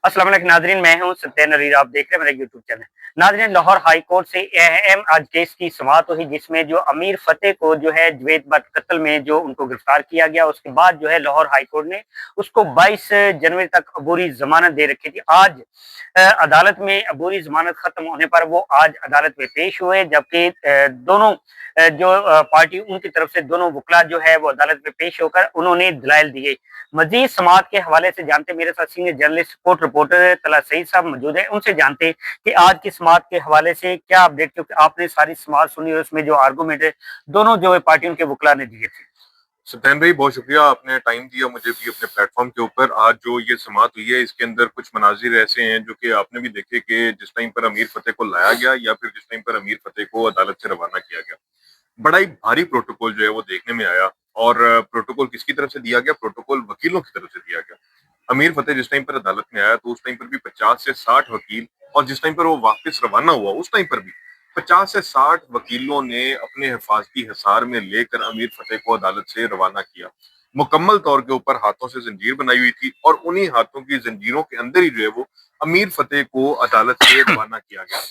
अस्सलाम वालेकुम नाज़रीन, मैं हूं सत्या नरीर। आप देख रहे हैं मेरा यूट्यूब चैनल। नाज़रीन, लाहौर हाई कोर्ट से अहम आज केस की समाअत हुई, जिसमें जो अमीर फतेह को जो है जवेद बट कत्ल में जो उनको गिरफ्तार किया गया, उसके बाद जो है लाहौर हाई कोर्ट ने उसको 22 जनवरी तक अबूरी जमानत दे रखी थी। आज अदालत में अबूरी जमानत खत्म होने पर वो आज अदालत में पेश हुए, जबकि दोनों जो पार्टी उनकी तरफ से दोनों वकला जो है वो अदालत में पेश होकर उन्होंने दलाइल दिए। मजीद समाअत के हवाले से जानते, मेरे साथ सीनियर जर्नलिस्ट कोर्ट रिपोर्टर तला सईद साहब मौजूद है, उनसे जानते हैं कि आज की समाअत के हवाले से क्या अपडेट, क्योंकि आपने सारी समाअत सुनी और उसमें जो आर्गूमेंट है दोनों जो है पार्टियों के वकला ने दिए थे। सत्यन भाई, बहुत शुक्रिया, आपने टाइम दिया मुझे भी अपने प्लेटफॉर्म के ऊपर। आज जो ये समाअत हुई है इसके अंदर कुछ मनाजिर ऐसे हैं जो कि आपने भी देखे कि जिस टाइम पर अमीर फतेह को लाया गया या फिर जिस टाइम पर अमीर फतेह को अदालत से रवाना किया गया, बड़ा ही भारी प्रोटोकॉल जो है वो देखने में आया। और प्रोटोकॉल किसकी तरफ से दिया गया? प्रोटोकॉल वकीलों की तरफ से दिया गया। अमीर फतेह जिस टाइम पर अदालत में आया तो उस टाइम पर भी 50 से 60 वकील, और जिस टाइम पर वो वापस रवाना हुआ उस टाइम पर भी 50 से 60 वकीलों ने अपने हिफाजती हिसार में लेकर अमीर फतेह को अदालत से रवाना किया। मुकम्मल तौर के ऊपर हाथों से जंजीर बनाई हुई थी और उन्हीं हाथों की जंजीरों के अंदर ही जो है वो अमीर फतेह को अदालत से रवाना किया गया।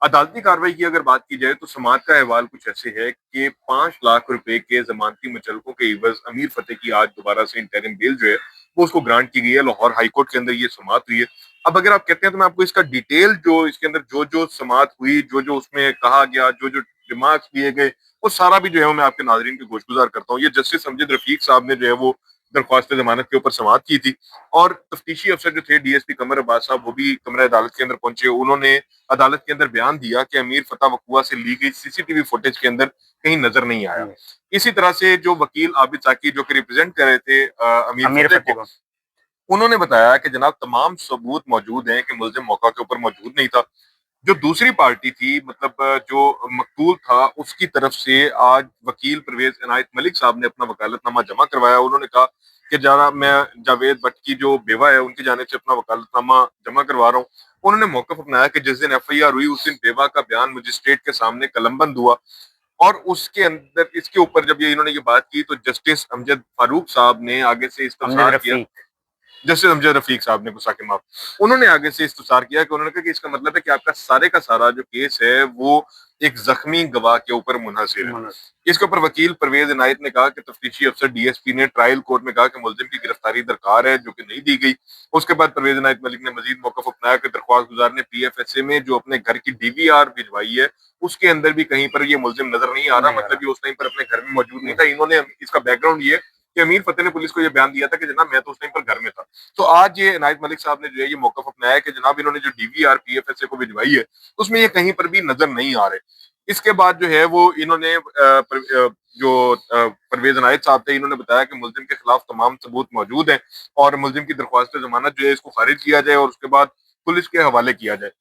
अदालती कार्रवाई की अगर बात की जाए तो समाअत का अहवाल कुछ ऐसे है कि 5 लाख रुपए के जमानती मुचलकों के इवज अमीर फतेह की आज दोबारा से इंटरिम बेल जो है वो उसको ग्रांट की गई है। लाहौर हाई कोर्ट के अंदर ये समाअत हुई है। अब अगर आप कहते हैं तो मैं आपको इसका डिटेल जो इसके अंदर जो जो समाअत हुई, जो जो उसमें कहा गया, जो जो रिमार्क्स दिए गए, वो सारा भी जो है वो मैं आपके नाजरीन के गोशगुजार करता हूँ। ये जस्टिस अमजद रफीक साहब ने जो है वो दरख्वास्त जमानत के ऊपर समाअत की थी, और तफ्तीशी अफसर जो थे डीएसपी कमर अब्बास साहब वो भी कमरा अदालत के अंदर पहुंचे। उन्होंने अदालत के अंदर बयान दिया कि अमीर फतेह वकुआ से ली गई सीसीटीवी फुटेज के अंदर कहीं नजर नहीं आया। इसी तरह से जो वकील आबिद साकी जो कि रिप्रेजेंट कर रहे थे अमीर अमीर फतेह फतेह को, को उन्होंने बताया कि जनाब तमाम सबूत मौजूद हैं कि मुलजिम मौका के ऊपर मौजूद नहीं था। जो दूसरी पार्टी थी, मतलब जो मकतूल था, उसकी तरफ से आज वकील परवेज इनायत मलिक साहब ने अपना वकालतनामा जमा करवाया। उन्होंने कहा कि जनाब मैं जावेद भट्ट की जो बेवा है उनकी जानिब से अपना वकालतनामा जमा करवा रहा हूँ। उन्होंने मौकफ अपनाया कि जिस दिन एफआईआर हुई उस दिन बेवा का बयान मजिस्ट्रेट के सामने कलमबंद हुआ, और उसके अंदर इसके ऊपर जब ये इन्होंने ये बात की तो जस्टिस अमजद फारूक साहब ने आगे से अमजद इस्तफसार किया। रफीक। जस्टिस अमजद रफीक साहब ने, गुस्सा के माफ, उन्होंने आगे से इस्तफसार किया कि उन्होंने कहा कि इसका मतलब है कि आपका सारे का सारा जो केस है वो एक जख्मी गवाह के ऊपर मुनहसर है। इसके ऊपर वकील परवेज इनायत ने कहा कि तफ्तीशी अफसर डीएसपी ने ट्रायल कोर्ट में कहा कि मुलजिम की गिरफ्तारी दरकार है, जो कि नहीं दी गई। उसके बाद परवेज इनायत मलिक ने मजीद मौकफ अपनाया कि दरख्वास्त गुजार ने पीएफएसए में जो अपने घर की डीवीआर भिजवाई है उसके अंदर भी कहीं पर ये मुलजिम नजर नहीं आ रहा, मतलब ये उस टाइम पर अपने घर में मौजूद नहीं था। इन्होंने इसका बैकग्राउंड ये कि अमीर फतेह ने पुलिस को ये बयान दिया था कि जनाब मैं तो उस टाइम पर घर में था। तो आज ये इनायत मलिक साहब ने जो है ये मौकफ अपनाया है कि जनाब इन्होंने जो डीवीआर पीएफएसए को भिजवाई है उसमें ये कहीं पर भी नजर नहीं आ रहे। इसके बाद जो है वो इन्होंने परवेज इनायत साहब थे, इन्होंने बताया कि मुलजिम के खिलाफ तमाम सबूत मौजूद हैं और मुलजिम की दरख्वास्त जमानत जो है इसको खारिज किया जाए और उसके बाद पुलिस के हवाले किया जाए।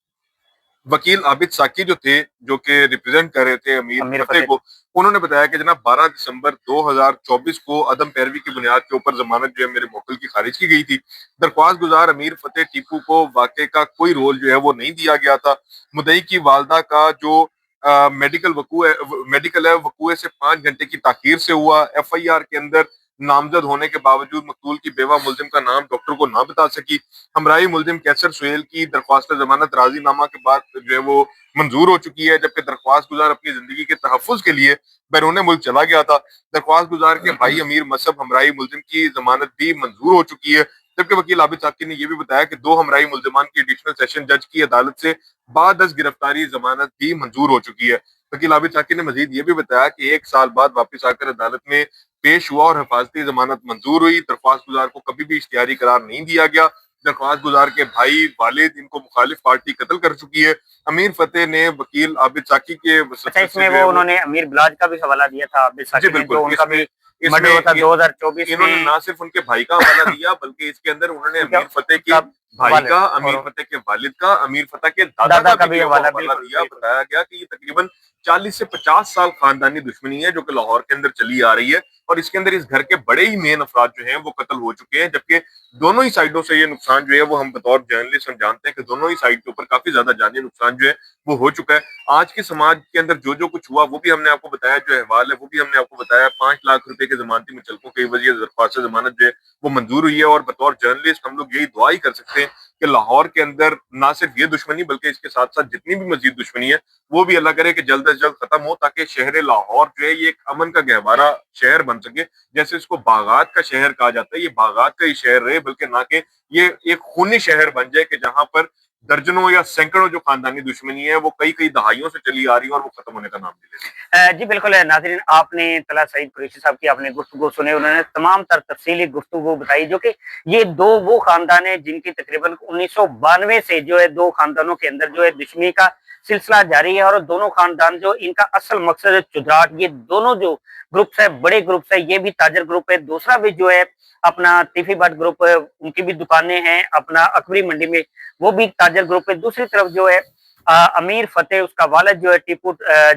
वकील आबिद साकी जो थे, जो कि रिप्रेजेंट कर रहे थे अमीर अमीर फतेह फतेह को, उन्होंने बताया कि जनाब 12 दिसंबर 2024 को अदम पैरवी की बुनियाद के ऊपर जमानत जो है मेरे मुवक्किल की खारिज की गई थी। दरख्वास्त गुजार अमीर फतेह टीपू को वाकई का कोई रोल जो है वो नहीं दिया गया था। मुद्दई की वालदा का जो मेडिकल है वकूए से 5 घंटे की ताखीर से हुआ। एफआईआर के अंदर नामजद होने के बावजूद मकतूल की बेवा मुलजिम का नाम डॉक्टर को ना बता सकी। हमराई मुलजिम कैसर सुहेल की दरख्वास्त जमानत राजीनामा के बाद जो है वो मंजूर हो चुकी है, जबकि दरख्वास्त गुजार अपनी जिंदगी के तहफ़्फ़ुज़ के लिए बैरून मुल्क चला गया था। दरख्वास्त गुजार के भाई अमीर मसहब हमराई मुलजिम की जमानत भी मंजूर हो चुकी है, जबकि वकील आबिद साकी ने यह भी बताया कि 2 हमराई मुलजमान की एडिशनल सेशन जज की अदालत से बादस गिरफ्तारी जमानत भी मंजूर हो चुकी है। वकील आबिद साकी ने मजीद ये भी बताया कि 1 साल बाद वापस आकर अदालत में पेश हुआ और हिफाजती जमानत मंजूर हुई। दरख्वास्त गुजार को कभी भी इख्तियारी करार नहीं दिया गया। दरख्वास्त गुजार के भाई, वालिद, इनको मुखालिफ पार्टी कत्ल कर चुकी है। अमीर फतेह ने वकील आबिद साकी के अच्छा, वसत से इसमें जो है वो वो, उन्होंने अमीर बिलाज का भी हवाला दिया था आबिद जी साकी ने, बिल्कुल, जो उनका इसमें भी मर्डर इसमें हुआ था 2024 इन्होंने में। ना सिर्फ उनके भाई का हवाला दिया बल्कि इसके अंदर उन्होंने उनका अमीर फतेह के का भाई वालिद का, अमीर और फतेह के वालिद का, अमीर फतेह के दादा दादा का का भी भी जो है वो हवाला, हवाला बिल्कुल दिया। बिल्कुल। बताया गया कि ये तकरीबन 40 से 50 साल खानदानी दुश्मनी है जो कि लाहौर के अंदर चली आ रही है, और इसके अंदर इस घर के बड़े ही मेन अफराद जो हैं वो कत्ल हो चुके हैं। जबकि दोनों ही साइडों से ये नुकसान जो है वो हम बतौर जर्नलिस्ट हम जानते हैं कि दोनों ही साइड के ऊपर काफी ज्यादा जानी नुकसान जो है वो हो चुका है। आज के समाज के अंदर जो जो कुछ हुआ वो भी हमने आपको बताया, जो अहवाल है वो भी हमने आपको बताया। 5 लाख रुपए के जमानती मुचलकों की वजह दरख्वास्त जमानत जो है वो मंजूर हुई है, और बतौर जर्नलिस्ट हम लोग यही दुआ ही कर सकते हैं کہ لاہور کے اندر نہ صرف یہ دشمنی بلکہ اس کے ساتھ ساتھ جتنی بھی مزید دشمنی ہے وہ بھی اللہ کرے کہ جلد از جلد ختم ہو، تاکہ شہر لاہور جو ہے یہ ایک امن کا گہوارہ شہر بن سکے. جیسے اس کو باغات کا شہر کہا جاتا ہے، یہ باغات کا ہی شہر رہے، بلکہ نہ کہ یہ ایک خونی شہر بن جائے کہ جہاں پر درجنوں یا سینکڑوں جو خاندانی دشمنی ہے وہ کئی کئی دہائیوں سے چلی آ رہی ہے اور وہ ختم ہونے کا نام نہیں لے رہی. جی بالکل ہے ناظرین، آپ نے طلعت سعید قریشی صاحب کی آپ نے گفتگو سنے، انہوں نے تمام تر تفصیلی گفتگو بتائی، جو کہ یہ دو وہ خاندان ہیں جن کی تقریباً 1992 سے جو ہے دو خاندانوں کے اندر جو ہے دشمنی کا سلسلہ جاری ہے، اور دونوں خاندان جو ان کا اصل مقصد ہے چدراٹ. یہ دونوں جو گروپس ہے بڑے گروپس ہے، یہ بھی تاجر گروپ ہے، دوسرا بھی جو ہے اپنا تیفی بٹ گروپ ہے، ان کی بھی دکانیں ہیں اپنا اکبری منڈی میں، وہ بھی تاجر گروپ ہے. دوسری طرف جو ہے امیر فتح، اس کا والد جو ہے ٹیپو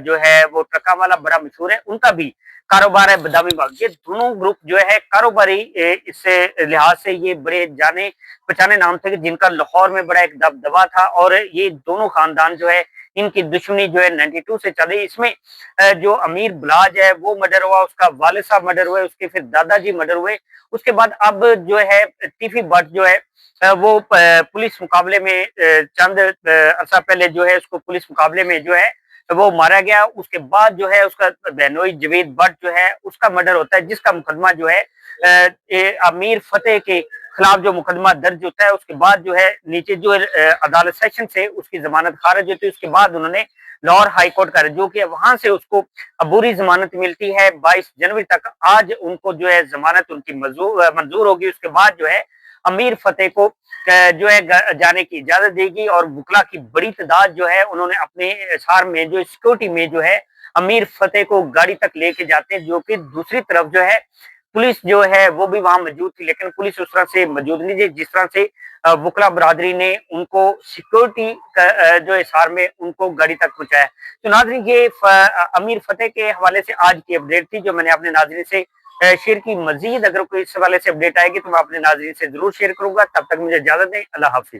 جو ہے وہ ٹرکا والا بڑا مشہور ہے، ان کا بھی کاروبار ہے بادامی باغ. یہ دونوں گروپ جو ہے کاروباری اس سے لحاظ سے یہ بڑے جانے پہچانے نام تھے جن کا لاہور میں بڑا ایک دبدبا تھا. اور یہ دونوں خاندان جو ہے ان کی دشمنی جو ہے 92 سے چل رہی. اس میں جو امیر بلاج ہے وہ مرڈر ہوا، اس کا والد صاحب مرڈر ہوئے، اس کے پھر دادا جی مرڈر ہوئے. اس کے بعد اب جو ہے ٹیفی بٹ جو ہے وہ پولیس مقابلے میں چند عرصہ پہلے جو ہے اس کو پولیس مقابلے میں جو ہے وہ مارا گیا. اس کے بعد جو ہے اس کا بہنوئی جوید بٹ جو ہے اس کا مرڈر ہوتا ہے، جس کا مقدمہ جو ہے امیر فتح کے خلاف جو مقدمہ درج ہوتا ہے. اس کے بعد جو ہے نیچے جو عدالت سیکشن سے اس کی ضمانت خارج ہوتی ہے، اس کے بعد انہوں نے لاہور ہائی کورٹ کا رجوع کیا، وہاں سے اس کو عبوری ضمانت ملتی ہے 22 جنوری تک. آج ان کو جو ہے ضمانت ان کی منظور ہوگی. اس کے بعد جو ہے امیر فتح کو جو ہے جانے کی اجازت دے گی، اور وکلا کی بڑی تعداد جو ہے انہوں نے اپنے اثار میں جو سیکورٹی میں جو ہے امیر فتح کو گاڑی تک لے کے جاتے ہیں. جو کہ دوسری طرف جو ہے پولیس جو ہے وہ بھی وہاں موجود تھی، لیکن پولیس اس طرح سے موجود نہیں تھی جس طرح سے وکلا برادری نے ان کو سیکورٹی جو اثار میں ان کو گاڑی تک پہنچایا. تو ناظرین یہ امیر فتح کے حوالے سے آج کی اپڈیٹ تھی جو میں نے اپنے ناظرین سے شیئر کی. مزید اگر کوئی اس حوالے سے اپڈیٹ آئے گی تو میں اپنے ناظرین سے ضرور شیئر کروں گا. تب تک مجھے اجازت دیں، اللہ حافظ.